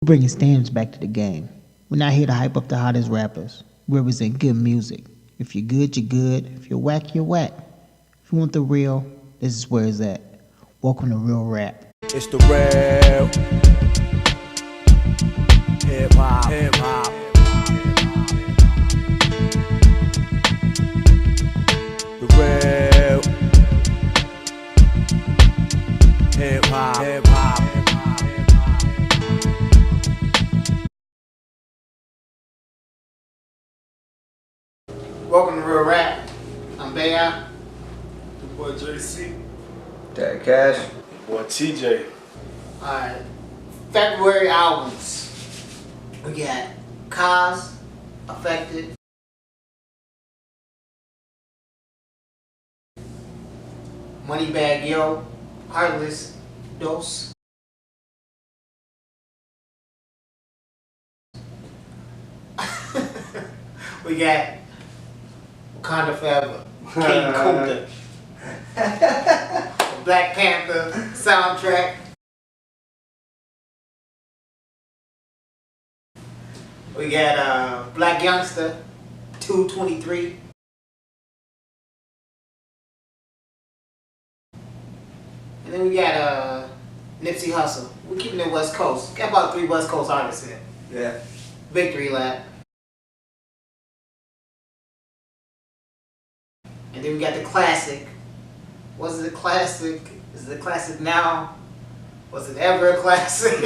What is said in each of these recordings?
Bringing standards back to the game. We're not here to hype up the hottest rappers. We represent good music. If you're good, you're good. If you're whack, you're whack. If you want the real, this is where it's at. Welcome to Real Rap. It's the real hip hop. The real hip hop. Welcome to Real Rap. I'm Bear. The boy JC. Dad Cash. Boy TJ. Alright. February albums. We got Cause, Affected. Moneybag Yo, Heartless, Dose. We got Wakanda Forever, King Kunta, Black Panther soundtrack. We got Black Youngster, 223. And then we got Nipsey Hussle. We're keeping it West Coast. Got about 3 West Coast artists here. Yeah. Victory Lap. And then we got the classic. Was it a classic? Is it a classic now? Was it ever a classic?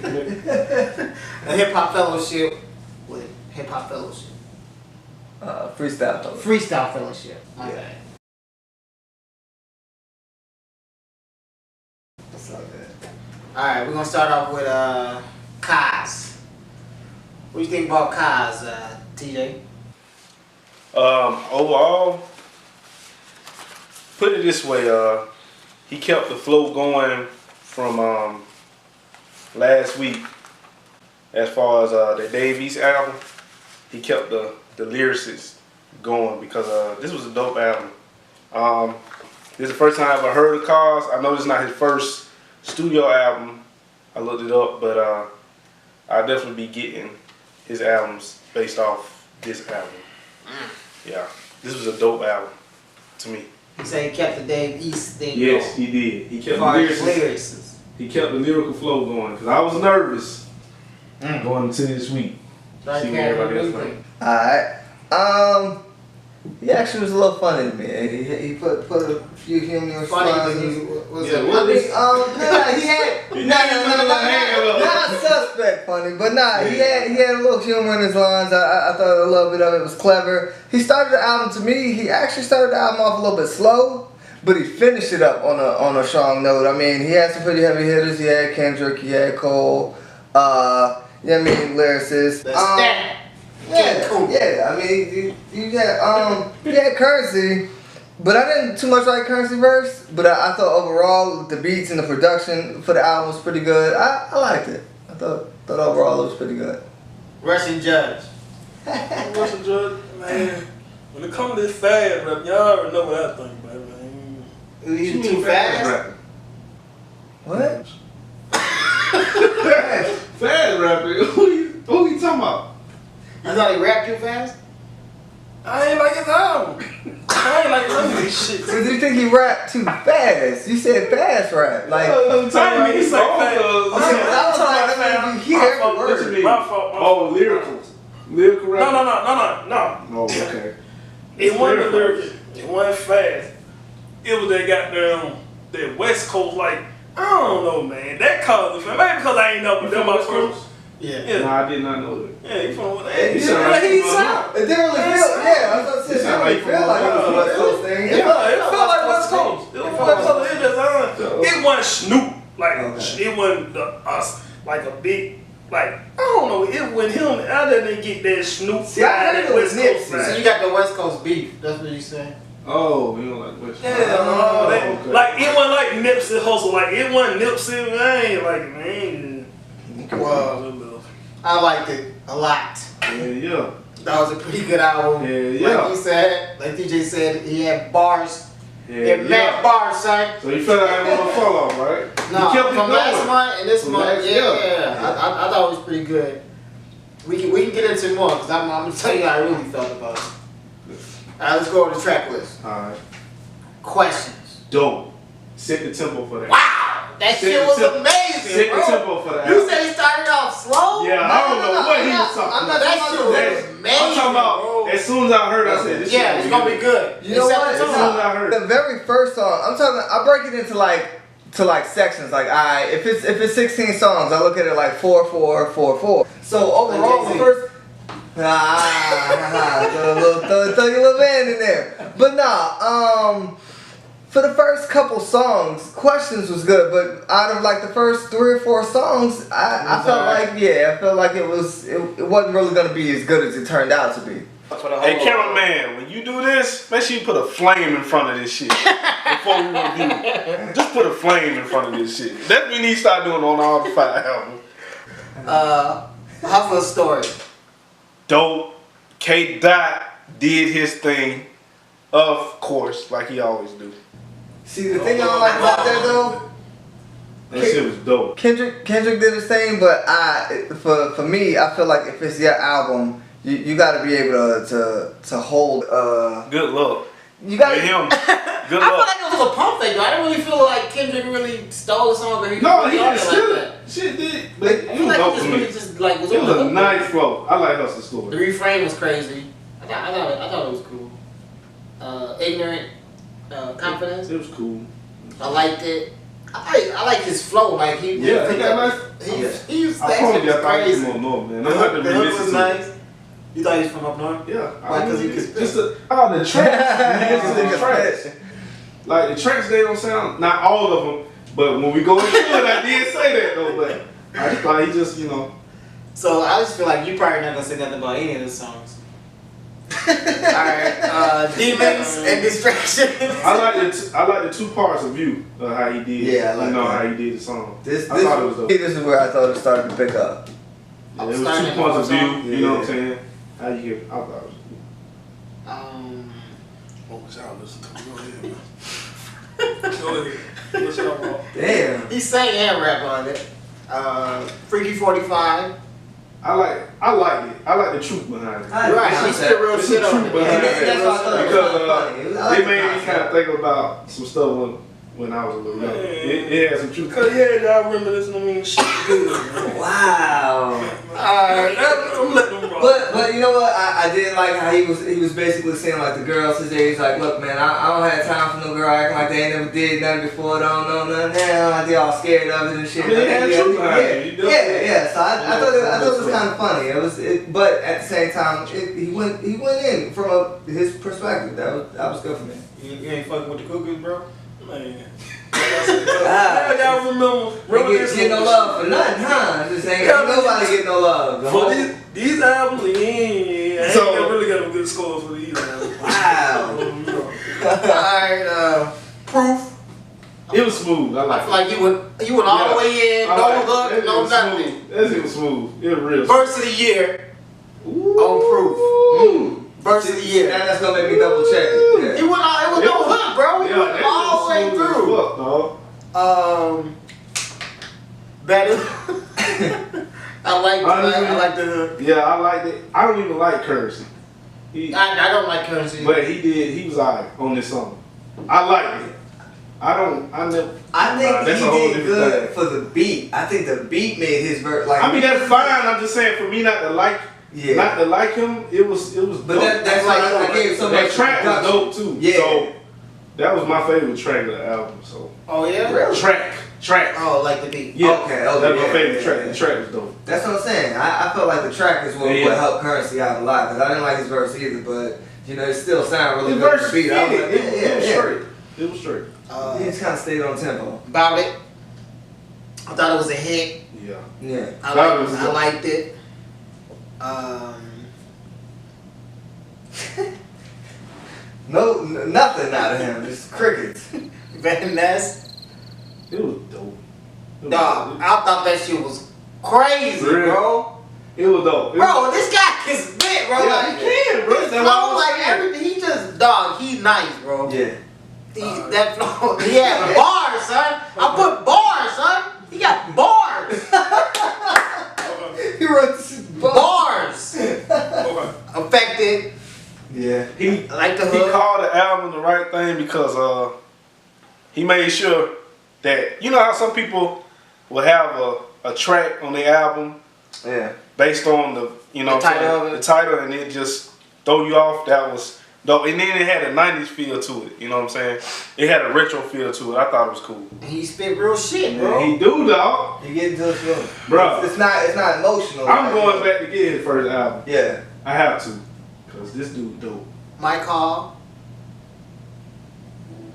A Hip Hop Fellowship with Hip Hop Fellowship. Freestyle Fellowship. Freestyle Fellowship. My bad. That's all good. Alright, we're gonna start off with Kaz. What do you think about Kaz, TJ? Overall, put it this way, he kept the flow going from last week. As far as the Dave East album, he kept the lyrics going because this was a dope album. This is the first time I ever heard of Cause. I know this is not his first studio album. I looked it up, but I'll definitely be getting his albums based off this album. Yeah, this was a dope album to me. You say he kept the Dave East thing Yes, going. he did. He kept As the far as lyrics. He kept the lyrical flow going because I was nervous going into this week. Right, See what Karen, everybody what else do you think. Alright. He actually was a little funny to me. He put a few humorous Funny, lines. but he was Yeah, a what is- He had not suspect funny, but he had a little humor in his lines. I thought a little bit of it was clever. He started the album to me. He actually started the album off a little bit slow, but he finished it up on a strong note. I mean, he had some pretty heavy hitters. He had Kendrick, he had Cole. Lyricists. Yeah. I mean, you had Currency, but I didn't too much like Currency verse. But I thought overall the beats and the production for the album was pretty good. I liked it. I thought overall it was pretty good. Russian Judge. Russian Judge, Man, when it comes to this fast rap, y'all already know what I think about it, man. He's too fast. What? Fast rapper. Who you talking about? I thought he rapped too fast. I ain't like his album. I ain't like none of this shit. So do you think he rapped too fast? You said fast rap. Like, I'm I ain't mean to say fast. you hear every What you word. mean? My fault. Oh, lyrical rap. No. Oh, okay. It wasn't the lyrics. It wasn't fast. It was that goddamn, that West Coast, like, I don't know, man. That caused it, man. Maybe because I ain't know, but them my first. Yeah. No, I did not know that. Yeah, he from what It sound like didn't he sound. It didn't really feel. Yeah, I was about to say it didn't really feel like it was a West Coast thing. It felt like West Coast. It was West Coast. It wasn't Snoop. Like, it wasn't us. Like a big, like, I don't know. It wasn't him. I didn't get that Snoop See, I side, heard that it was West Coast Nipsey. So side. you got the West Coast beef. That's what you saying. Oh, you don't like West Coast. Yeah, okay. like it wasn't like Nipsey Hussle. Like it wasn't Nipsey. I ain't like it, man. Well, I liked it a lot. Yeah. That was a pretty good album. Yeah. Like he said, like DJ said, he had bars. And Matt Barr, son. So you felt like I didn't want to fall off, right? No, you kept it from going. last month and this From month, last- I thought it was pretty good. We can get into more because I'm gonna tell you how I really felt about it. Alright, let's go over the track list. Alright. Questions. Dope. Set the tempo for that. Wow, that Set shit the was tempo- amazing, Set bro. the tempo for that. You said he started off slow. Yeah, I don't know what he was talking I'm about. not That talking shit about was that. amazing. I'm talking about, bro. as soon as I heard, I said, this shit Yeah, it's gonna be good. You know Except what? the As tone. soon as I heard. The very first song, I'm talking. I break it into like sections. Like, if it's 16 songs, I look at it like 4, 4, 4, 4. So overall, the first. Throw your little band in there. But nah, for the first couple songs, Questions was good, but out of like the first 3 or 4 songs, I felt like it wasn't really gonna be as good as it turned out to be. Hey, cameraman, when you do this, make sure you put a flame in front of this shit before we review it. Just put a flame in front of this shit. That's what we need to start doing on all the 5 albums. Hustler Story. Dope. K. Dot did his thing, of course, like he always do. See, the thing I don't like about that though, That shit was dope. Kendrick did his thing, but for me, I feel like if it's your album, you got to be able to hold. Good luck. You got With him. Good I feel luck. like it was a pump fake though. I didn't really feel like Kendrick really stole the song or he No, really he did didn't it steal like it. that. Shit did, but I it feel was like dope he just to really me. just like was It on was the a hook. nice flow. I like Hustle The Story. refrain was crazy. I thought it was cool. Ignorant confidence. It was cool. I liked it. I like his flow. Like he Yeah, he got nice. he was I that told shit you I was thought he was crazy. more north, man. The I'm hook, not the gonna hook was listen to it. nice. You thought he was from up north? Yeah, Why? Because he could spit. just the tracks. Like the tracks, they don't sound, not all of them, but when we go into it, I did say that though. But I just thought he just, So I just feel like you probably not gonna say nothing about any of the songs. Alright, demons and distractions. I like the 2 parts of You, how he did. Yeah, I like that. how he did the song. this. I thought it was dope. This is where I thought it started to pick up. Yeah, it was 2 points of view. You know what I'm saying? How you hear? I thought it was cool. What was y'all listening to? Go ahead, man. Go ahead. What's y'all wrong? Damn. He sang and rap on it. Freaky 45. I like it. I like the truth behind it. Right, he spit real It's shit the on truth it. behind Yeah, it. That's why I thought it was Because kinda funny. It was- it made me kind of think about some stuff when I was a little young. It had some truth. Cause yeah, y'all reminiscing to me shit good. Man. Wow. Alright, I'm letting them rock. But you know what? I did like how he was basically saying like the girls his age, like, look man, I don't have time for no girl acting like they ain't never did nothing before, don't know nothing now, like they all scared of it and shit. I mean, it had truth behind it. Yeah. So I thought it was kind of funny. But at the same time, he went in from his perspective. That was good for me. You ain't fucking with the Cuckoos, bro? Man. Ah. Y'all remember Ain't this get no one? love for nothing, huh? Just ain't nobody get no love. The For whole- these albums, I ain't So- really got a good score for these albums. Wow. Alright, Proof. It was smooth. I I like feel like you went all the way in, no hook, no nothing. That shit was smooth. It was real. Verse of the year Ooh. on Proof. Verse of the year. Now that's gonna make me double check it. Yeah. It was no hook, bro. We went all the way through. Fuck, dog. Better. I like the hook. Yeah, I liked it. I don't even like Currency. I don't like Currency. But he was alright on this song. I liked it. I think He did good for the beat. I think the beat made his verse like. I mean that's fine. I'm just saying for me not to like him, it was But dope. that's like I gave so that much track was production. dope too. Yeah. So that was my favorite track of the album. So Oh yeah. Really? track. Oh, like the beat. Yeah. Okay, That's my yeah, favorite yeah, track. yeah. The track was dope. That's what I'm saying. I felt like the track is what Yeah. would help Currency out a lot because I didn't like his verse either. But it still sounded really The good. verse The beat. I was like, it was yeah. straight. It was straight. He just kind of stayed on tempo. About it. I thought it was a hit. Yeah. Yeah. I liked it. Nothing out of him. Just crickets. Van Ness. It was dope. Dog, I thought that shit was crazy, Really? bro. It was dope. Bro, this guy can spit, bro. Yeah, like, he can, bro. his That's why I flow, was like saying. everything. He just, dog, he nice, bro. Yeah. That flow, he had bars, son. I put bars, son. He got bars. He wrote Bars. Okay. Affected. Yeah. He I like the he hook. called the album the right thing because he made sure that you know how some people will have a track on the album Yeah. based on the The title of it. the title, and it just throw you off. That was dope, and then it had a '90s feel to it. You know what I'm saying? It had a retro feel to it. I thought it was cool. He spit real shit, bro. Man, he do, dog. You get into the feeling. Bro. It's not emotional. I'm like, going back to get his first album. Yeah. I have to, cause this dude dope. My call.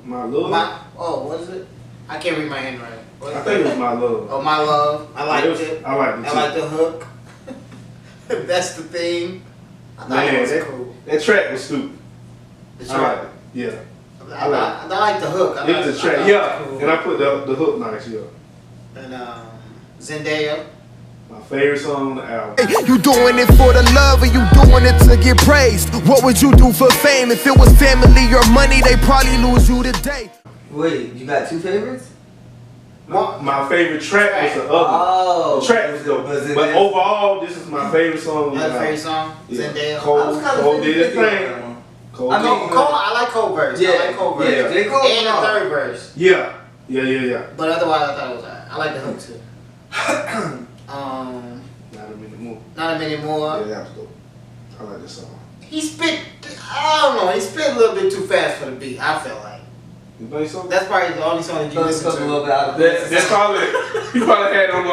My love. What is it? I can't read my handwriting. What I is think it? it was my love. Oh, my love. I liked it. I liked it too. I like the hook. That's the thing. I thought Man, it was that, cool. that track was stupid. The I track. like it. Yeah. I like the hook. I It was like- a track. I thought Yeah. it was cool. And I put the hook nice. Yeah. And Zendaya. My favorite song on the album. You doing it for the love or you doing it to get praised? What would you do for fame? If it was family or money, they probably lose you today. Wait, you got two favorites? My favorite track was the other. Oh. The track was dope. But overall, this is my favorite song. on the That's album. favorite song. Yeah. Zendaya. Cole did his thing. Cole. I mean, Cole, I like Cole verse. Yeah, I like Cole verse. yeah, J. Cole And the went third verse. Yeah. Yeah. But otherwise, I thought it was alright. I like the hook too. Not a minute more. Not a minute more. Yeah, that was dope. I like this song. He spit. I don't know. He spit a little bit too fast for the beat. I feel like You think so? that's probably the only song that you So listen it's a little to. bit out of That's probably you probably had on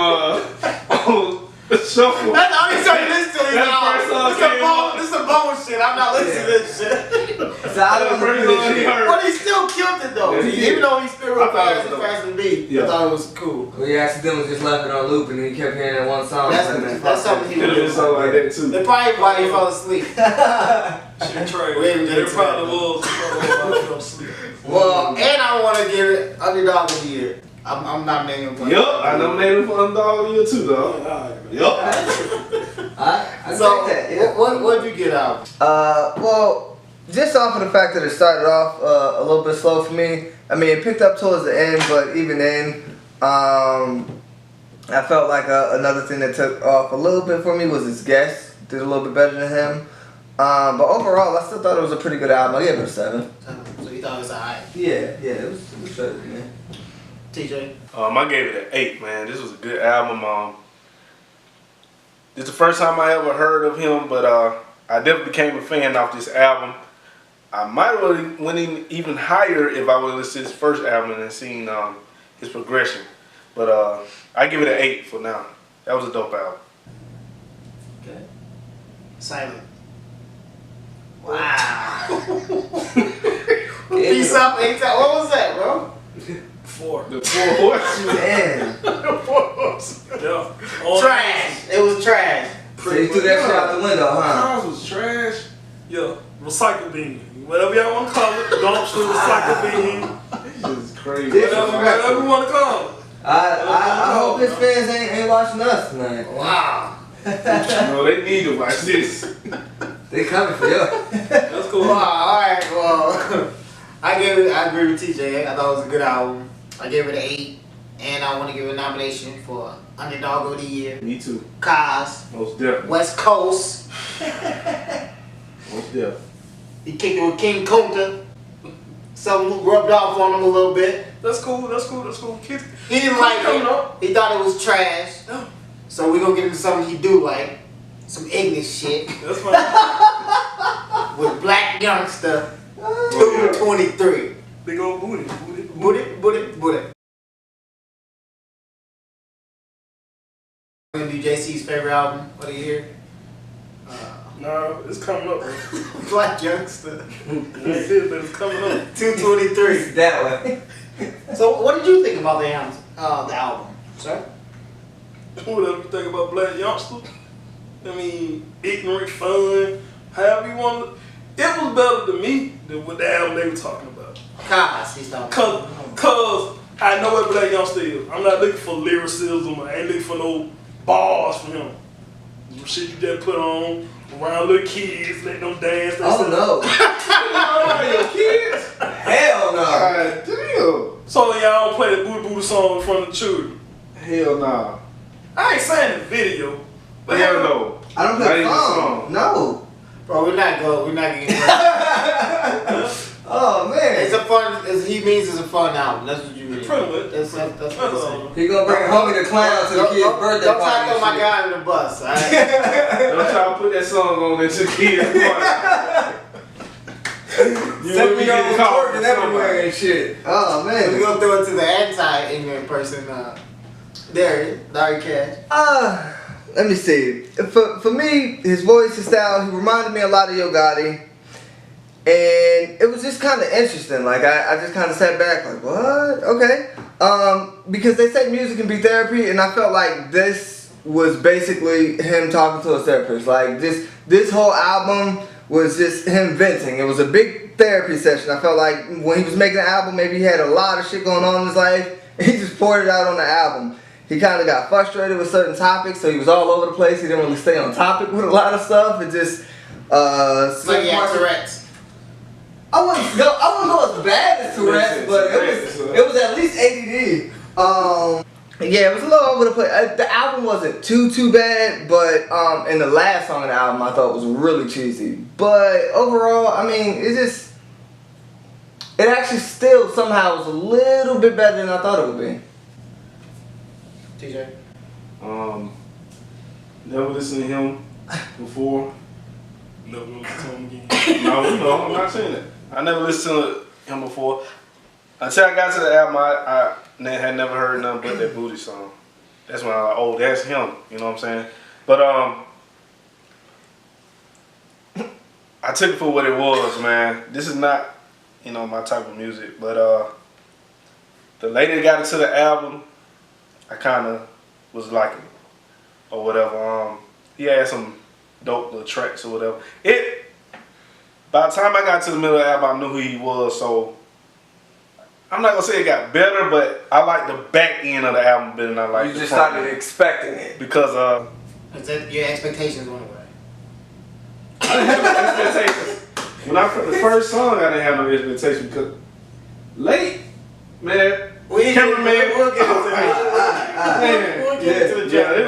shuffle. That's the only song you listen to. That's the first song came on. This is a bone shit. I'm not listening to this shit. So I don't First song he heard. But he still killed it though. Yeah, he did. Even though he spit real I thought it fast was and dope. fast and beat, Yeah. I thought it was cool. Well, he accidentally just left it on loop and he kept hearing that one song. That's something he Could have would been do. something like that too. They probably why he fell asleep. Shit, Trey. We ain't It get probably to was. I fell asleep. Well, and I want to give it underdog of the year. I'm nominating him. Yup, I nominated him for Underdog of the Year too, dog. Yup. I So, take that, yeah. what'd you get out? Well, just off of the fact that it started off a little bit slow for me. I mean, it picked up towards the end, but even then, I felt like another thing that took off a little bit for me was his guest. Did a little bit better than him. But overall, I still thought it was a pretty good album. I gave it a 7. So you thought it was alright. Yeah, it was better than me. TJ? I gave it an 8, man. This was a good album. This is the first time I ever heard of him, but I definitely became a fan off this album. I might have really went even higher if I would have listened to his first album and seen his progression. But I give it an 8 for now. That was a dope album. Okay. Silent. Wow. Peace up, ain't that? What was that, bro? 4. The Four Horsemen. Damn. Yeah. All Trash. It was trash. So you threw that shit out the window, huh? Cars was trash. Yeah. Recycle bin. Whatever y'all want to call it. Dumpster, recycle bin. This is crazy. Whatever you want to call it. I hope his fans ain't watching us tonight. Wow. No, they need to watch this. They coming for you. That's cool. Wow, alright, well, I agree with TJ. I thought it was a good album. I gave it an 8. And I want to give it a nomination for Underdog of the Year. Me too. Kaz, Most definitely. West Coast. Most definitely. He kicked it with King Kunta. Something rubbed off on him a little bit. That's cool. That's cool. That's cool. Kids. He didn't like Coming it. up. He thought it was trash. Yeah. So we're gonna get into something he do like. Some ignorant shit That's fine. with Black Youngster 223. Big old booty. Booty. We're gonna do JC's favorite album of the year. Nah, it's coming up. Bro. Black Youngster That's it, but it's coming up. 223. That way. So what did you think about the album, sir? Whatever you think about Black Youngster. I mean, ignorant, fun, however you want to. It was better to me than what the album they were talking about. Kaz, he's talking about. Cause I know what Black Youngster is. I'm not looking for lyricism. I ain't looking for no bars from him. Some shit you just put on around little kids, let them dance. Oh no. Your kids? Hell God damn. So y'all don't play the Booty Booty song in front of the children? Hell nah. I ain't saying the video. But Hell no. I don't Not play even the the song. song. No. Bro, we're not getting Oh man. It's a fun, he means it's a fun album. That's what you mean. Pretty much. That's what That's it's all. saying. He gonna bring Homie the Clown to the kid's birthday Don't party. try to throw my and guy under the bus, alright? Don't try to put that song on into kids' party. shit. 7-year-old twerking everywhere and shit. Oh We're man. gonna throw it to the anti-ignorant person, Larry Cash. Let me see. For me, his voice, his style, he reminded me a lot of Yo Gotti. And it was just kind of interesting. Like, I just kind of sat back like, what? Okay. Because they say music can be therapy, and I felt like this was basically him talking to a therapist. Like, this whole album was just him venting. It was a big therapy session. I felt like when he was making the album, maybe he had a lot of shit going on in his life, and he just poured it out on the album. He kind of got frustrated with certain topics, so he was all over the place. He didn't really stay on topic with a lot of stuff. It just, It's like he had Tourette's. I wouldn't go as bad as Tourette's, but it was at least ADD. Yeah, it was a little over the place. The album wasn't too bad, but and the last song on the album I thought was really cheesy. But overall, I mean, it actually still somehow was a little bit better than I thought it would be. TJ? Never listened to him before. Never gonna listen to him again. No, I'm not saying that. I never listened to him before. Until I got to the album, I had never heard nothing but that Booty song. That's when I was like, oh, that's him. You know what I'm saying? But I took it for what it was, man. This is not, my type of music. But the later it got into the album, I kind of was liking it or whatever. He had some dope little tracks or whatever. By the time I got to the middle of the album, I knew who he was, so I'm not gonna say it got better, but I like the back end of the album better than I like the front end. expecting it. Because Is that your expectations went away? I didn't have no expectations. When I the first song, I didn't have no expectations because late, man, cameraman, We'll get into that. man, We'll get into the yeah, track. it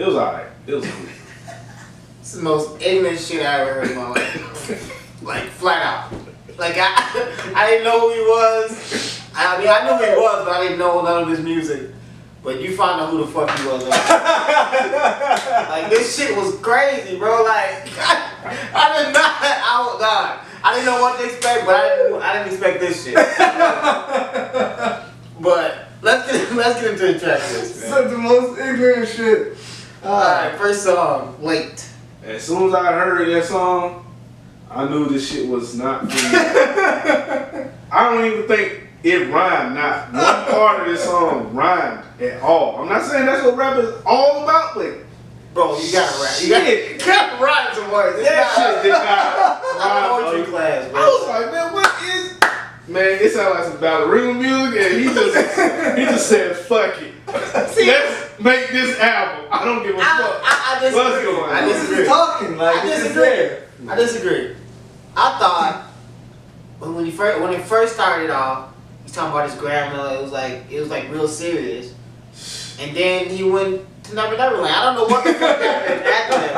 was alright. It was cool. It's the most ignorant shit I ever heard in my life. Like, flat out. Like, I didn't know who he was. I mean, I knew who he was, but I didn't know none of his music. But you found out who the fuck he was. Like, this shit was crazy, bro. Like, I did not, oh God. I didn't know what to expect, but I didn't expect this shit. But let's get into the track list, man. Such the most ignorant shit. Alright, first song, Late. As soon as I heard that song, I knew this shit was not for me. I don't even think it rhymed. Not one part of this song rhymed at all. I'm not saying that's what rap is all about, but Bro, you gotta rap. You shit, gotta rhyme some words. It's that shit did not rhyme. poetry class, I bro. was like, man, what is? Man, it sounds like some ballerina music, and he just said, fuck it. Let's make this album. I don't give a fuck. I What's disagree. going on? I disagree. Talking like I this is disagree. there. I disagree. I thought when it first started off, he's talking about his grandma. It was like real serious, and then he went to Never Neverland. I don't know what the fuck happened after that,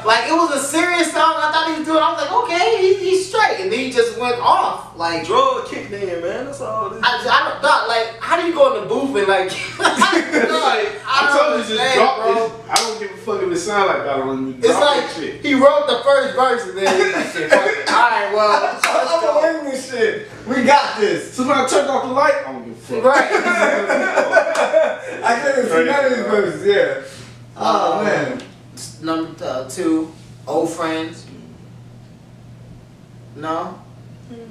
bro. Like, it was a serious song. I thought he was doing. I was like, okay, he's straight, and then he just went off. Like, Drug kicked in, man. That's all it is. I don't thought, like, how do you go in the booth and like? I told you just understand, drop bro. this. I don't give a fuck if it sound like ballerina music. It's Drop like that shit. he wrote the first verse and then he's like, shit, fuck it. Alright, well, let's I'm go. gonna win this shit. We got this. So when I turned off the light, I don't give a fuck. Right. I couldn't see none of these verses, yeah. Oh man. Number 2, Old Friends. No?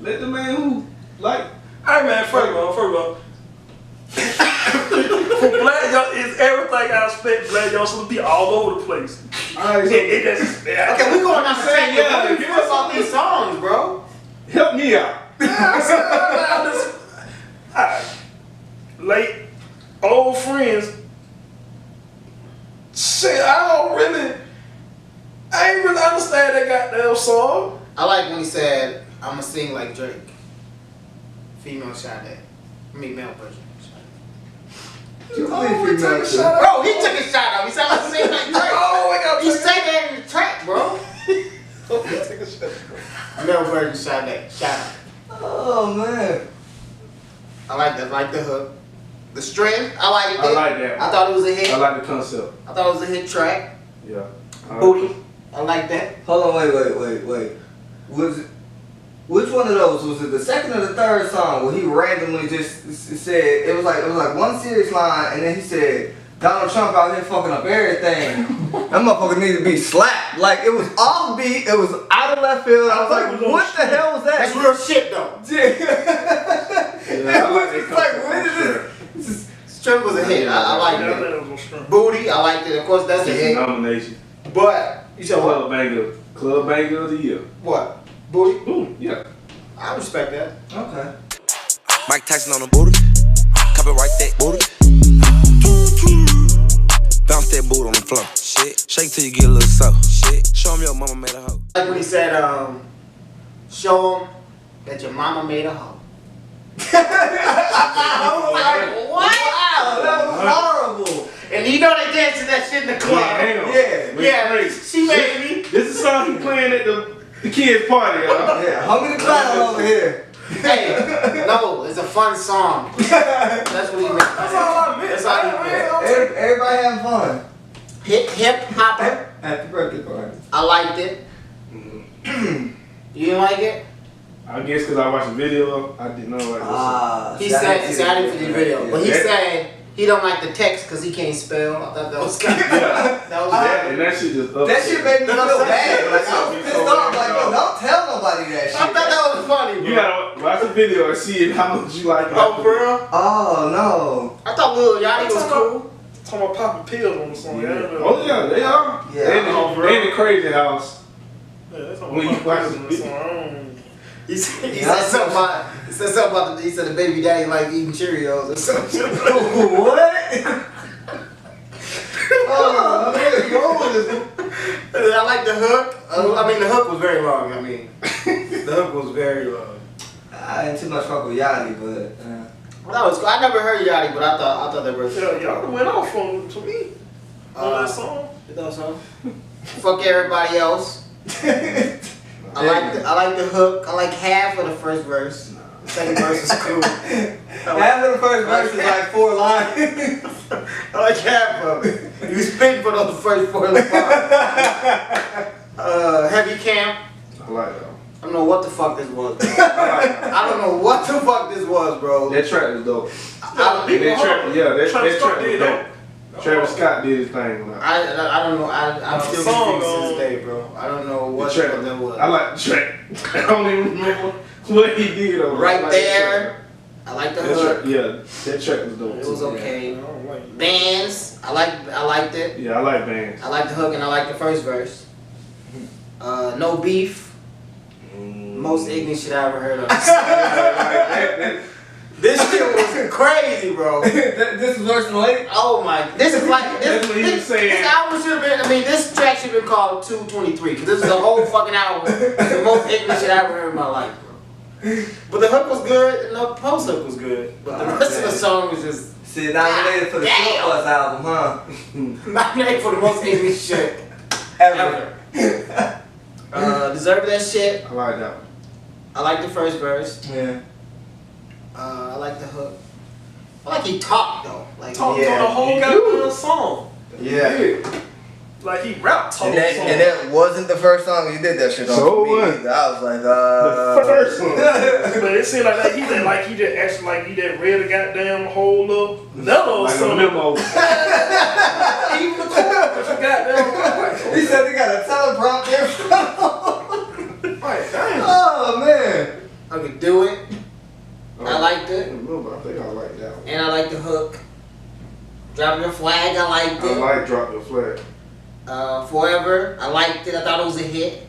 Let the man who like. Alright, man, first of all, for Black Young, it's everything I expect Black Youngsters to be all over the place. Alright, so It just, Okay, we going on the track. saying, yeah, What do you feel about these songs, bro? help me out. Alright. Late, Old Friends. Shit, I ain't really understand that goddamn song. I like when he said, I'ma sing like Drake. Female Sade. I mean male version. You Oh, believe we female took a shit. shot. Bro, he took a shot at me. He said I sing like Drake. Oh, we got He said that in the track, bro. take a shot. Male version Sade. Shout out. Oh man. I like that. I like the hook. The strength, I like it. I like that. I thought it was a hit. I like the concept. I thought it was a hit track. Yeah. Booty. I like that. Hold on, wait. Which one of those was it? The second or the third song where he randomly just said it was like one serious line, and then he said Donald Trump out here fucking up everything. That motherfucker need to be slapped. Like it was off beat, it was out of left field. I was like, what the hell was that? That's real shit though. Yeah, I like that Like, concept. when is Sure. Strength was a hit. I like Yeah, I it. thought it was strong. Booty, I liked it. Of course, that's a It's a hit. nomination. But you said what? Club banger of the year. What? Booty? Boom. Yeah. I respect that. Okay. Mike Tyson on the booty. Copyright that booty. Bounce that boot on the floor. Shit. Shake till you get a little soft. Shit. Show 'em your mama made a hoe. Like when he said, show them that your mama made a hoe. I was like, what? Wow, that was horrible. And you know they dance to that shit in the club. Hang on. Yeah. Yeah, Crazy. she made me. This is a song he playing at the kids' party, y'all. Yeah, homie the clown over here. Hey, no, it's a fun song. That's what he meant. That's all I meant. That's all he meant. Everybody having fun. Hip hopper. Happy birthday party. I liked it. You didn't like it? I guess because I watched the video, I didn't know like He said I didn't see the video, but he said he don't like the text because he can't spell. I thought that was kind of Yeah. that was that, and that shit just up. That shit made me feel That's bad. Like, I so was bad. pissed off. Like, yo, don't tell nobody that I shit. thought that was funny, bro. You gotta watch the video and see how much you like it. Oh, bro. Oh, no. I thought Lil Yachty was cool. Talking about popping pills on the song. Yeah. Oh yeah, they are. Yeah. They in the crazy house. Yeah, that's talking When about you popping watch pills on the the song. I don't- He said something about he said the baby daddy like eating Cheerios or something. What? Oh, where you going with this? I like the hook. I mean, the hook was very long. I mean, the hook was very long. I ain't too much fuck with Yachty, but That was cool. I never heard Yachty, but I thought they were. Yeah, y'all went off on to me on that song. You thought so? Fuck everybody else. I like the hook. I like half of the first verse. The second verse is cool. half of the first verse is like 4 lines. I like half of it. You spitting for those first 4 lines. Heavy Camp. I like that. I don't know what the fuck this was, bro. I don't know what the fuck this was, bro. That track was dope. I That track Travis Scott was did dope. that. Travis Scott did his thing. Like. I don't know. I'm still song, confused to this day, bro. I don't know what The track, the fuck that was. I like the track. I don't even remember what he did over Right I like there. I like the That hook. track, yeah, that track was dope. It was too. okay. I don't like it. Bands. I liked it. Yeah, I like bands. I like the hook and I like the first verse. No beef. Most ignorant shit I ever heard of. This shit was crazy, bro. This is verse 8? Oh my! This is like this. That's what he was saying. This album should have been. I mean, this track should have been called 223 because this is a whole fucking album. It's the most ignorant shit I ever heard in my life, bro. But the hook was good and the post hook was good. But the rest of the song was just See, nominated for the Damn. Short Bus album, huh? nominated for the most ignorant shit Ever. deserve that shit. I like that one. I like the first verse. Yeah. I like the hook. I like he talked though. Like Talked Yeah. on the whole goddamn song. Yeah. Like he rapped whole And that, song. and that wasn't the first song you did that shit on. So for me what? either. I was like, The first one. But it seemed like he just actually like he just read a goddamn whole little mellow or Like a something. memo. Even the chorus, you goddamn. He said they got a teleprompter. Like, damn. Oh man. I could do it. I liked I it. don't know, but I think I like that one. And I like the hook. Drop Your Flag, I liked I it. like Drop Your Flag. Forever, I liked it. I thought it was a hit.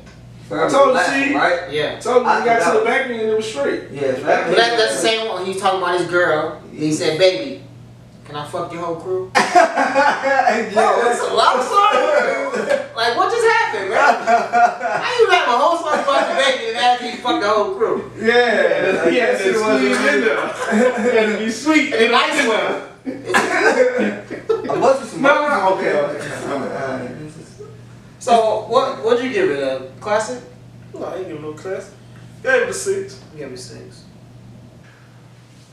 I told you, see? right? Yeah. So we I got to forgot. the back end and it was straight. Yeah, But that's the same one. He's talking about his girl. He said, baby, can I fuck your whole crew? Bro, it's a love song. Like, what just happened, man? How you have a whole song about the baby and after you fuck the whole crew? Yeah, He had to squeeze in there. He had to be sweet. And nice one. I must be some. No. Okay. So what'd you give it? A classic? No, I ain't give no class. Gave it a 6. You gave me 6.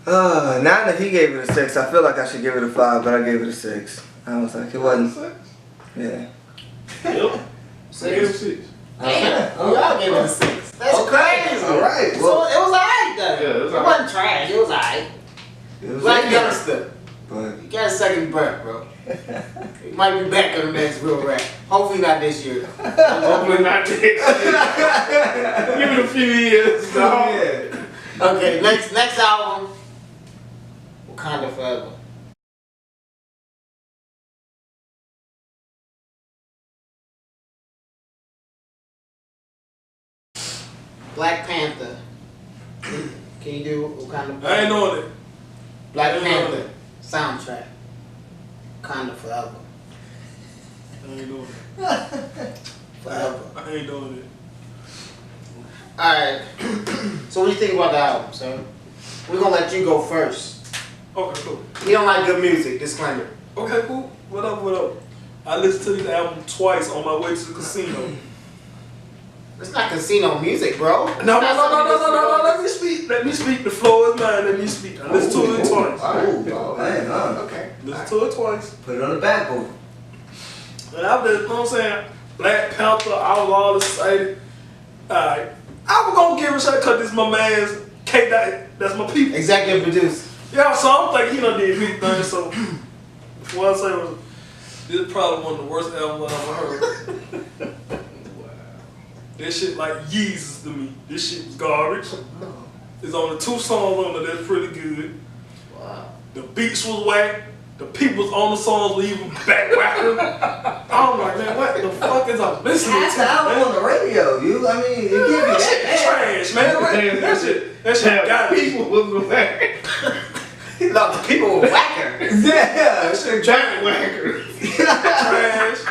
Now that he gave it a 6, I feel like I should give it a 5, but I gave it a 6. I was like, it wasn't. Yeah. Yep. 6. Damn. Y'all gave it a 6. That's crazy. All right. So Well, it was alright though. Yeah, it was It wasn't trash. It was alright. it was Black okay, youngster. but You got a second breath, bro. You might be back on the next real rap. Hopefully not this year. Hopefully not this. Give it a few years. No. yeah. Okay, next album. Wakanda Forever. Black Panther. Can you do Wakanda Forever? I ain't doing it. Black I ain't doing Panther soundtrack. Wakanda Forever. I ain't doing it. Forever. I ain't doing it. Alright. So what do you think about the album, sir? We're gonna let you go first. Okay, cool. You don't like good music, disclaimer. Okay, cool. What up? I listened to this album twice on my way to the casino. It's not casino music, bro. No. Let me speak. The floor is mine. Let me speak. I listened to it twice. Oh, man. Okay. Listen to it twice. Put it on the backboard. And I was, you know what I'm saying? Black Panther, I was all excited. Alright. I was gonna give it a shot because this is my man's K. That's my people. Executive producer. Yeah, so I'm thinking he done did big things. So what I say was, this is probably one of the worst albums I ever heard. This shit like Yeezus to me. This shit was garbage. There's only 2 songs on there that's pretty good. Wow. The beats was whack. The people's on the songs were even back whacker. I'm like, man, what the fuck is I listening That's to? the album Man? on the radio. I mean, it can't be That shit that trash, man. That shit got me. People was whack. No, the people were whacker. bad. Yeah, that shit Giant whacker. Trash.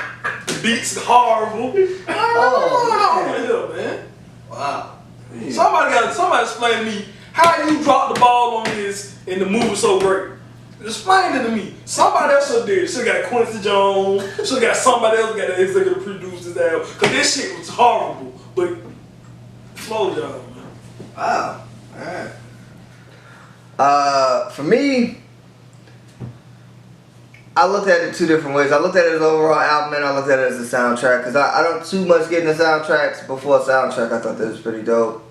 The beats horrible. Oh, Man. Wow. Somebody explain to me how you dropped the ball on this and the movie so great. Explain it to me. Somebody else should did. Should got Quincy Jones. Should got somebody else got the executive produce this album. Cause this shit was horrible. But flow job, man. wow. Alright. For me, I looked at it 2 different ways. I looked at it as an overall album and I looked at it as a soundtrack. Because I don't too much get into soundtracks. Before a soundtrack, I thought that was pretty dope.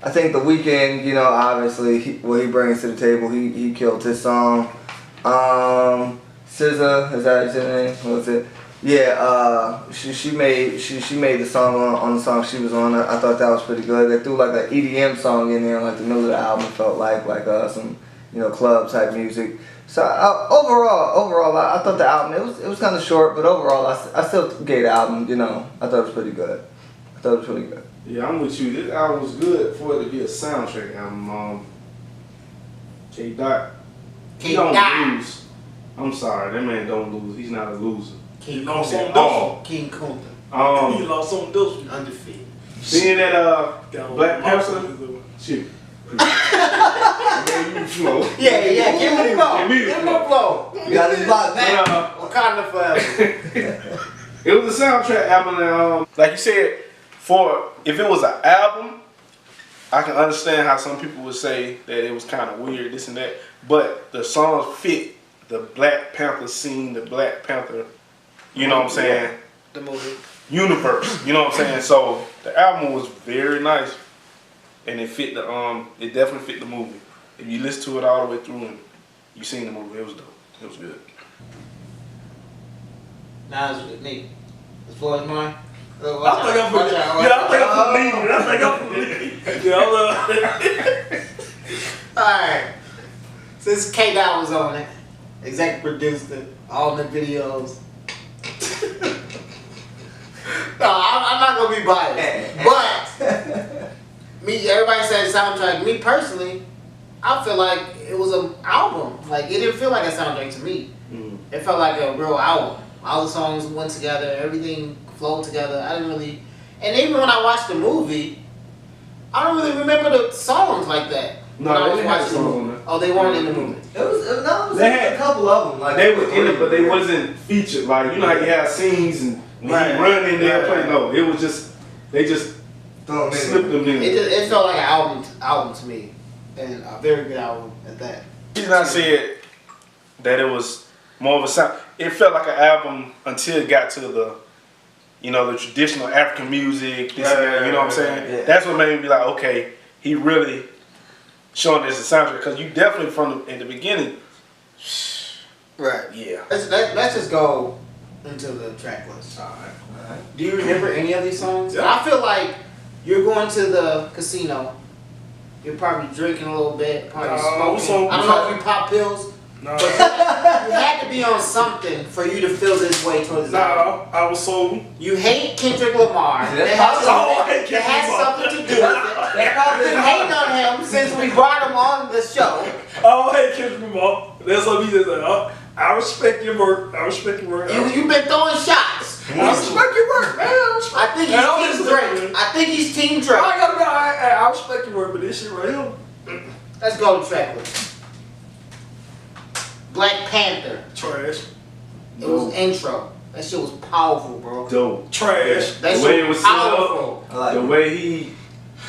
I think The Weeknd, obviously, what he brings to the table, he killed his song. SZA, is that his name? What was it? Yeah, she made the song on the song she was on. I thought that was pretty good. They threw like an EDM song in there, like the middle of the album felt like some club type music. So overall, I thought the album it was kind of short, but overall I still gave the album. I thought it was pretty good. Yeah, I'm with you. This album was good for it to be a soundtrack album. K-Dot. He don't lose. I'm sorry, that man don't lose. He's not a loser. King lost on Kunta. King Kunta. He lost on this one. Undefeated. Seeing that Black Panther, shit. You flow. Yeah, give me the ball. Give me the Give him a blow. You got this block back. Wakanda Forever. It was a soundtrack album that, like you said, if it was an album, I can understand how some people would say that it was kind of weird, this and that. But the songs fit the Black Panther scene, the Black Panther, you know what I'm saying? The movie. Universe, you know what I'm saying? So the album was very nice, and it fit it definitely fit the movie. If you listen to it all the way through and you seen the movie, it was dope. It was good. Now it's with me. The floor is mine. I think I'm for leading. Yeah, Alright. Since K-Dot was on it, executive produced it, all the videos. No, I'm not gonna be biased. But everybody said soundtrack. Me personally, I feel like it was an album. Like it didn't feel like a soundtrack to me. It felt like a real album. All the songs went together, everything flowed together. I didn't really, and even when I watched the movie, I don't really remember the songs like that. No, when I they was didn't have watching songs the on movie. there. Oh, they weren't in the movie. It was They had- a couple of them. Like They were in it, but they wasn't featured. Like, you know how you have scenes and when Right. he running, they'll Right. play. No, it was just, they just Throw 'em in. slipped them in. It felt like an album to me, and a very good album at that. The reason I said that it was more of a sound, it felt like an album until it got to the, you know, the traditional African music, this and that, you know what I'm saying? Yeah. That's what made me be like, okay, he really showing this a soundtrack, because you definitely in the beginning, Right. yeah. Let's just go into the track list. Do you remember any of these songs? Yeah. I feel like you're going to the casino. You're probably drinking a little bit, probably smoking. so- I don't know if you pop pills, No, but you had to be on something for you to feel this way towards the album. I was so. You hate Kendrick Lamar. Yeah, That that's has all I something, hate that has Kendrick Lamar. something to do with it. You've been hating on him since we brought him on the show. Oh, hey, Kendrick Lamar. That's what he just said. I respect your work. I respect your work. You've been throwing shots. I respect your work, man. I think Man, I he's don't Team listen to Drake. I think he's Team Drake. I gotta be. I respect your work, but this shit right here, Let's go to track list. Black Panther. trash. It was intro. That shit was powerful, bro. Dope. Trash. That The shit way it was set up, powerful. I like the it. way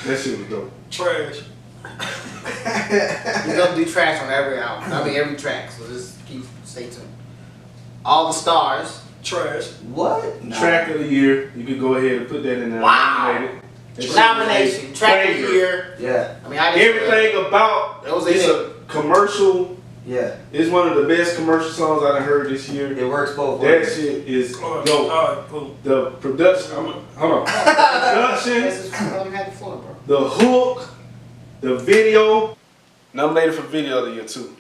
that shit was dope. Trash. He's gonna do trash on every album. I mean every track. So just stay tuned. All the stars. Trash. What? Nah. Track of the year, you could go ahead and put that in there. Wow. Nominated. That shit Nomination. was Track of the banger. year. Yeah. I mean I just Everything about That was it's it. a commercial. Yeah. It's one of the best commercial songs I done heard this year. It works both That ways. shit is All dope. right, cool. The production, hold on. Production, This is let me have the floor, bro. the hook, the video. Nominated for video of the year too.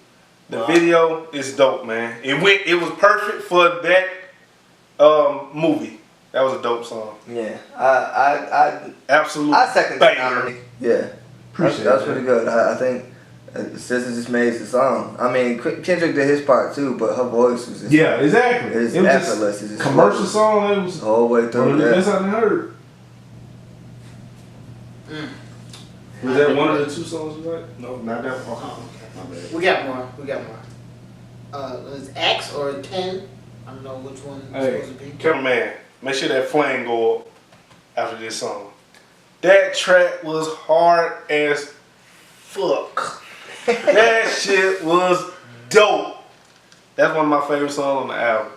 The video is dope, man. It was perfect for that movie. That was a dope song. Yeah. I Absolute second that banger. nomination. Yeah. Appreciate That's it. pretty good. I think Sister just made the song. I mean, Kendrick did his part too, but her voice was just Yeah, exactly. It's it was effortless. It's just just commercial flawless. song. It was the whole way one through. of the Yeah. best I done heard. Was that one of the two songs you like? No, not that one. Oh, My bad. We got more. We got more. Is X or 10? I don't know which one it's Hey, supposed to be. cameraman, make sure that flame go up after this song. That track was hard as fuck. That shit was dope. That's one of my favorite songs on the album.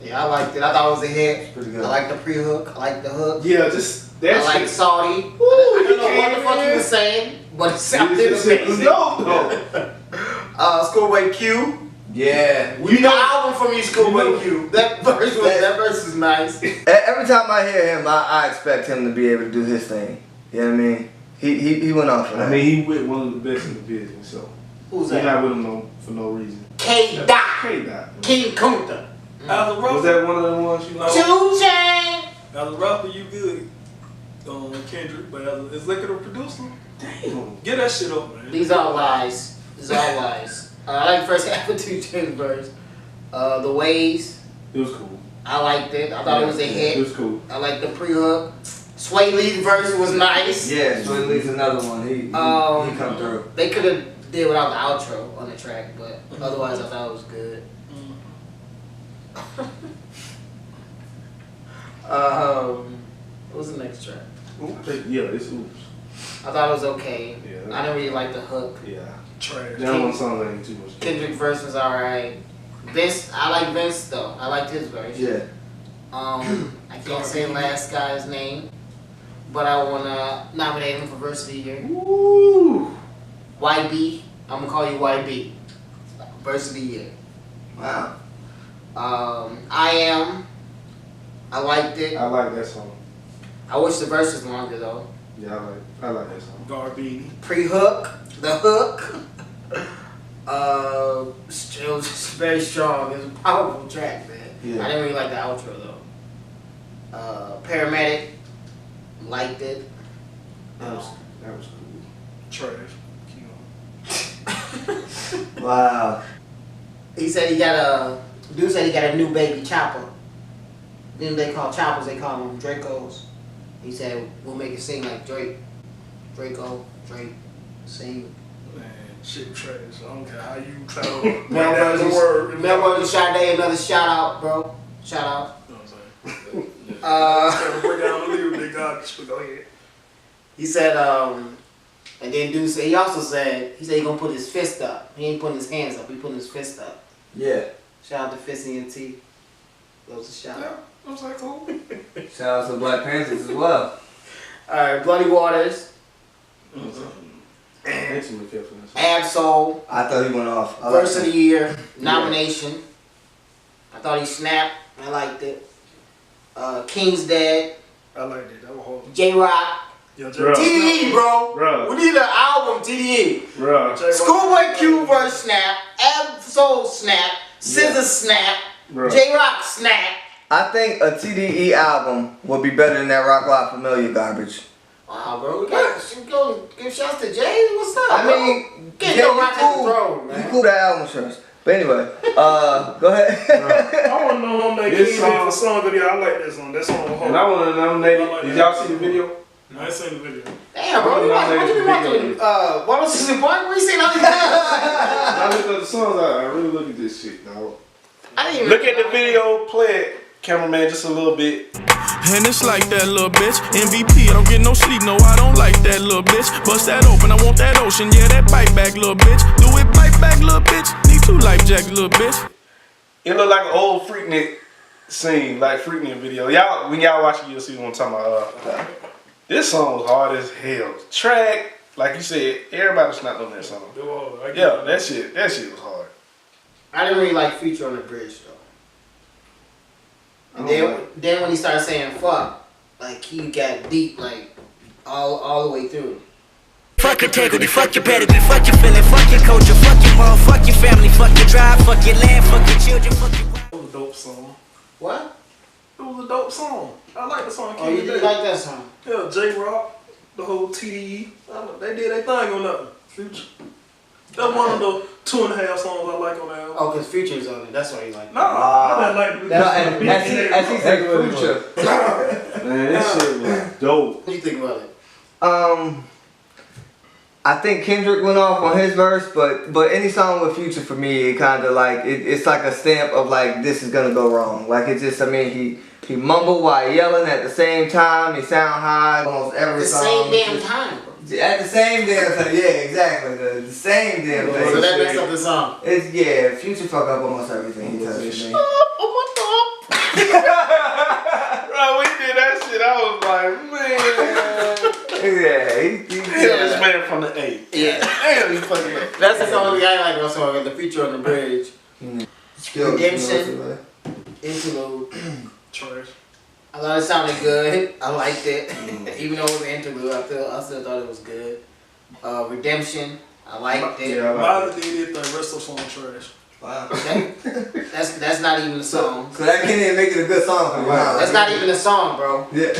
Yeah, I liked it. I thought it was a hit. Pretty good. I like the pre-hook. I like the hook. Yeah, just that I like shit. Saudi. I he don't know what the came fuck he in. was saying, but it sounded This shit was amazing. dope though. Schoolboy Q. Yeah. You know album from you, Schoolboy Q. That verse is nice. Every time I hear him, I expect him to be able to do his thing. You know what I mean? He went off for that. I mean, he with one of the best in the business, so Who's he's that? not with him for no reason. K-Dot. K-Dot. King Kunta. As a Was rapper, that one of the ones you like? 2 Chainz. as a rapper, you good. Kendrick, but as an executive producer, Damn. get that shit up, man. These are lies. These are lies. I like the first half of 2 Chainz verse. The Ways. It was cool. I liked it. I thought it was a It hit. was cool. I liked the pre-hook. Sway Lee's verse was nice. Yeah, Joy Lee's another one. He come through. They could have did without the outro on the track, but otherwise I thought it was good. What was the next track? Yeah, it's oops. I thought it was okay. Yeah. I didn't really like the hook. Yeah. Trash. That one song ain't too much. Kendrick verse was alright. Vince, I like Vince though. I liked his verse. Yeah. I can't say last guy's name, but I wanna nominate him for verse of the year. Woo! YB, I'm gonna call you YB. Verse of the year. Wow. I liked it. I like that song. I wish the verse was longer though. Yeah, I like that song. Garbini. Pre-hook, the hook. It was just very strong. It was a powerful track, man. Yeah. I didn't really like the outro though. Paramedic, liked it. That was cool. Trash. Wow. He said dude said he got a new baby chopper. Then they call choppers, they call them Dracos. He said we'll make it sing like Drake, sing. Man, shit trash. I don't care how you try to break Mel down the word. versus Sade, another shout out, bro. Shout out. You know what I'm saying? Trying to break down the lyrics, they got it. Go ahead. He said, and then dude said, he also said, he gonna put his fist up. He ain't putting his hands up, he putting his fist up. Yeah. Shout out to Fist in Your Teeth. That was a shout Yeah, out. I was like, cool. Shout out to Black Panthers as well. Alright, Bloody Waters, Absol, I thought he went off. Verse of the Year, nomination. I thought he snapped. I liked it. King's Dead, I like that. That was hard. J-Rock, Yo, Bro. TDE, bro. Bro. We need an album, TDE. Bruh. Schoolboy Q verse snap, Absol snap, Scissor snap, Bruh. J-Rock snap. I think a TDE album would be better than that Rock Live Familiar garbage. Wow, bro. We got to go give shouts to Jay. What's up, I bro? mean, Get yeah, no you rock at the cool. throne, You man. cool that album shows. But anyway, go ahead. I want to know him that This King did song- for song video. I like that song. That song was hard. And I want to nominate it. Did y'all see the video? I ain't seen the video. Damn, bro. What you been watching? What else is important? What you saying? I look at the songs. I really look at this shit, dog. I didn't even Look at the video. Play it, cameraman, just a little bit. And it's like that little bitch. MVP, I don't get no sleep, no, I don't like that little bitch. Bust that open, I want that ocean, yeah, that bite back, little bitch. Do it, bite back, little bitch. Need 2 life jackets, little bitch. It look like an old Freaknik scene, like Freaknik video. Y'all, when y'all watch it, you'll see what I'm talking about. This song was hard as hell. Track, like you said, everybody snapped on that song. It was hard. I get Yeah, it. that shit was hard. I didn't really like Future on the bridge though. And then when he started saying fuck, like he got deep, like all the way through. Fuck your integrity, fuck your pedigree, fuck your feeling, fuck your culture, fuck your mom, fuck your family, fuck your drive, fuck your land, fuck your children, fuck your... It was a dope song. What? It was a dope song. I like the song. Oh, you did like that song? Yeah, J-Rock, the whole TDE. They did their thing on that. Future. That's one of the 2.5 songs I like on the album. Oh, cause Future's on it. That's why you like it. Nah, I didn't like the As he said, Future. Man, this shit was dope. What do you think about it? I think Kendrick went off on his verse, but any song with Future for me, it kind of like it's like a stamp of like this is gonna go wrong. Like it just, I mean, he mumbled while yelling at the same time. He sound high almost every The song. same damn time, bro. At the same damn time, yeah, exactly. The same damn thing. So that messed up the song. It's Future fuck up almost everything he touches. Man. Bro, we did that shit. I was like, man. Yeah, Hell, this man from the A. Yeah. Damn, you fucking up. That's the song I like about song. The Future on the bridge. Redemption. Interlude. Trash. I thought it sounded good. I liked it. Even though it was an interlude, I still thought it was good. Redemption. I liked it. Yeah, I like Miley did it, the rest of the song trash. Wow. That's not even a song. So that can't even make it a good song for you. Wow. That's not even a song, bro. Yeah.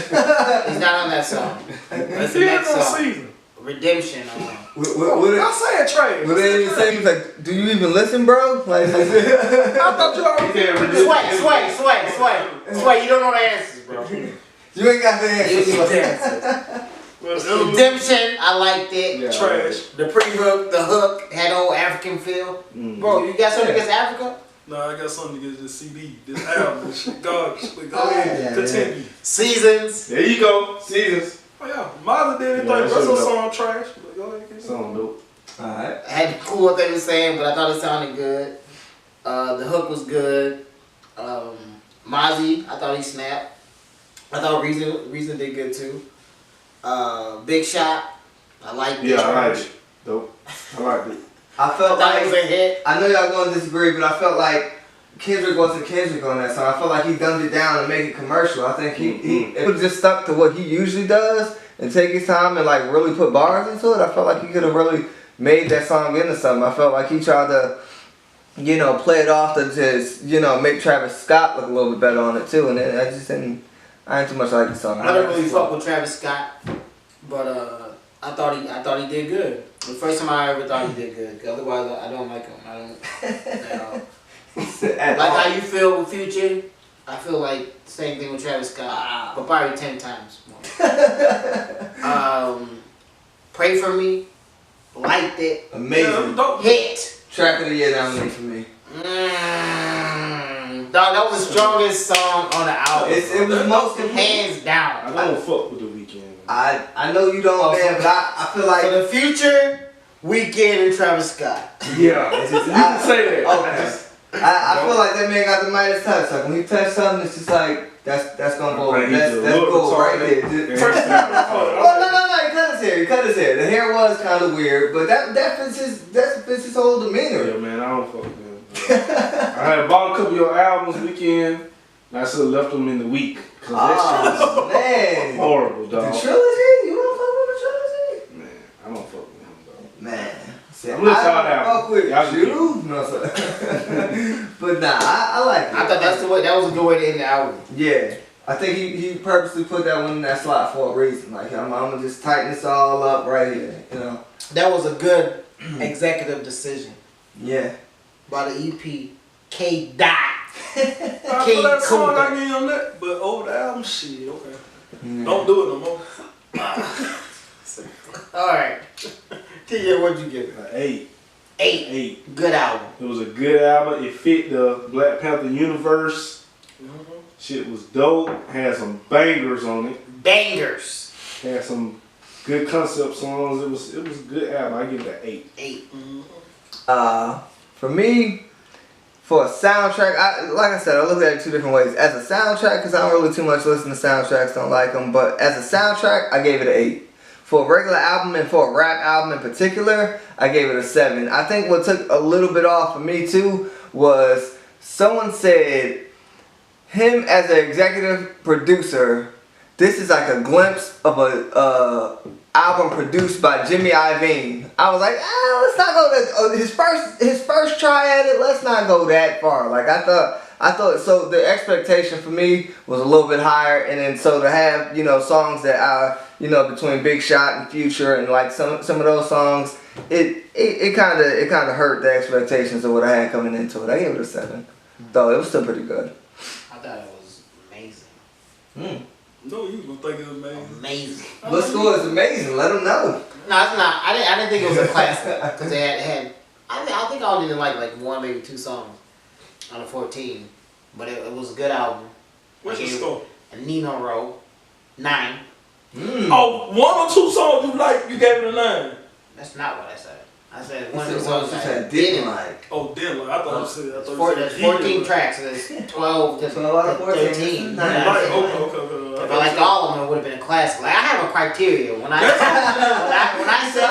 He's not on that song. That's the He had next no song. season. Redemption. What I said trash. Would they even say, he was like, do you even listen, bro? Like, I thought you already did. Sway. You don't know the answers, bro. you ain't got the You answer. need the answers. Redemption. I liked it. Yeah. Trash. The pre-hook, the hook had old African feel. Bro, you got something against Africa? No, I got something against this CD, this album, this shit garbage. But go ahead, continue. Seasons. There you go. Seasons. Oh yeah, Miley did it. Yeah, The that rest of the shit song trash. But go ahead, continue. Song dope. Alright. I had to cool what they were saying, but I thought it sounded good. The hook was good. Mozzie, I thought he snapped. I thought Reason did good too. Big Shot, I liked it. Yeah, I like it. Dope. I like it. I I felt thought it was like, a hit. I know y'all gonna disagree, but I felt like Kendrick wasn't Kendrick on that song. I felt like he dumbed it down and made it commercial. I think he if he just stuck to what he usually does and take his time and like really put bars into it, I felt like he could have really made that song into something. I felt like he tried to, play it off to just, make Travis Scott look a little bit better on it too. And then I ain't too much like the song. I don't really fuck with Travis Scott, but I thought he did good. The first time I ever thought he did good. Otherwise, I don't like him. I don't. Like how you feel with Future. I feel like same thing with Travis Scott, but probably 10 times more. Pray For Me, liked it. Amazing. Hit. Track of the year nominee for me. Dog, that was the strongest song on the album. It was most hands down. I don't fuck with the Weeknd. I know you don't, man, but I feel like for the future, Weeknd and Travis Scott. Yeah, you can say that. Okay. I feel like that man got the Midas touch. Like when he touched something, it's just like that's gonna go. That's gold right there. First time. Oh no, he cut his hair. He cut his hair. The hair was kind of weird, but that fits his whole demeanor. Yeah, man, I don't fuck with him. I had bought a couple of your albums Weekend, and I should have left them in the week. Cause that shit was man. horrible, dog. The trilogy? You don't fuck with the trilogy? Man, I don't fuck with him, dog. Man. I'm gonna let y'all I fuck with y'all you. No, but nah, I like it. I thought that was a good way to end the album. Yeah. I think he purposely put that one in that slot for a reason. Like I'm gonna just tighten this all up right here, you know. That was a good executive decision. Yeah. By the EP, K. Dot. I feel that song I get on that, but over the album, shit, okay. Don't do it no more. Alright. TJ, what'd you give it? 8. 8. Good album. It was a good album. It fit the Black Panther universe. Shit was dope. Had some bangers on it. Bangers. Had some good concept songs. It was a good album. I give it an 8. 8. For me, for a soundtrack, like I said, I look at it two different ways. As a soundtrack, because I don't really too much listen to soundtracks, don't like them. But as a soundtrack, I gave it an 8. For a regular album and for a rap album in particular, I gave it a 7. I think what took a little bit off for me too was someone said him as an executive producer, this is like a glimpse of a album produced by Jimmy Iovine. I was like, let's not go to his first try at it. Let's not go that far. Like I thought so. The expectation for me was a little bit higher, and then so to have songs that are between Big Shot and Future and like some of those songs, it kind of hurt the expectations of what I had coming into it. I gave it a 7, though it was still pretty good. I thought it was amazing. No, you gonna think it was amazing. Amazing. What score is amazing? Let them know. No, it's not. I didn't think it was a classic because they had. I think I only did like one, maybe 2 songs out of 14, but it was a good album. What's your score? A Nino Row, 9. Oh, 1 or 2 songs you like, you gave it a 9. That's not what I said. I said 1 or 2 You songs said I didn't like. Oh, didn't like. I thought you said. There's 14 tracks, so there's 12 to 13. If I liked all of them, it would have been a classic. Like I have a criteria when I say I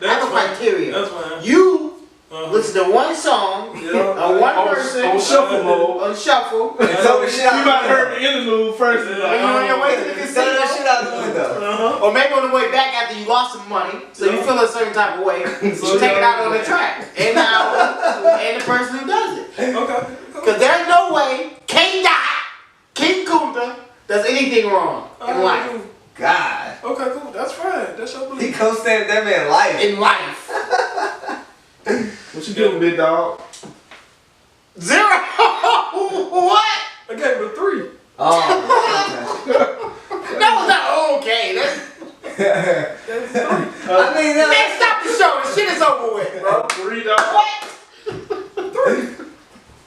have a criteria. That's fine. You listen to one song, one person on shuffle mode. On shuffle. You might have heard the interlude first. When you're on your way to the casino, that shit out the window. or maybe on the way back after you lost some money, so you feel a certain type of way. You take it out on the track and the album and the person who does it. Okay. Because there's no way King Kunta does anything wrong in life. God. Okay, cool. That's fine. That's your belief. He co-stamped that man life. In life. What you doing, big dog? 0. What? I gave it a 3. Oh. That was not okay. That's I mean, man, stop the show. The shit is over with, bro. 3, dog. What?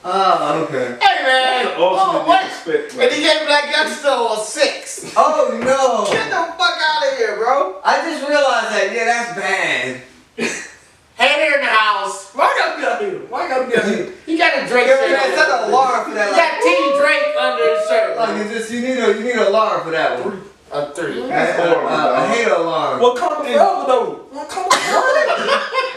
Oh, okay. Hey man. Ultimate What? disrespect, And he gave Black Youngster a 6. Oh no. Get the fuck out of here, bro. I just realized that. Yeah, that's bad. Hater in the house. Why I gotta be out here? Why I gotta be out here? He got a Drake Yeah, shirt. man, set an alarm for that. He got Team Drake under his shirt. Like it's just you need an alarm for that one. A 3. That's horrible, I dog. hate an alarm. Well, come on, forever though. Well, come on.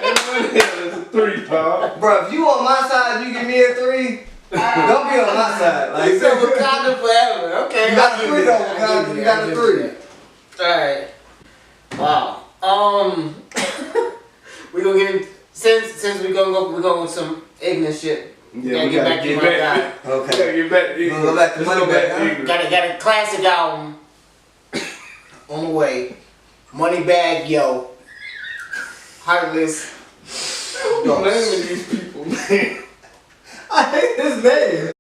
It's a 3, dog. Bro, if you on my side, you give me a 3. Don't be on my side. Like So Wakanda forever. Okay. You got a 3 though, Wakanda. You got a 3. Alright. Wow. We gonna get in, since we gonna go with some ignorant shit. Yeah, we get gotta back get to my guy. back. Okay. We gotta get back. We're gonna go back to Let's money go back, to huh? Ignorant. Got a classic album on the way. Moneybag Yo. Heartless. What's the name of these people, man? I hate his name.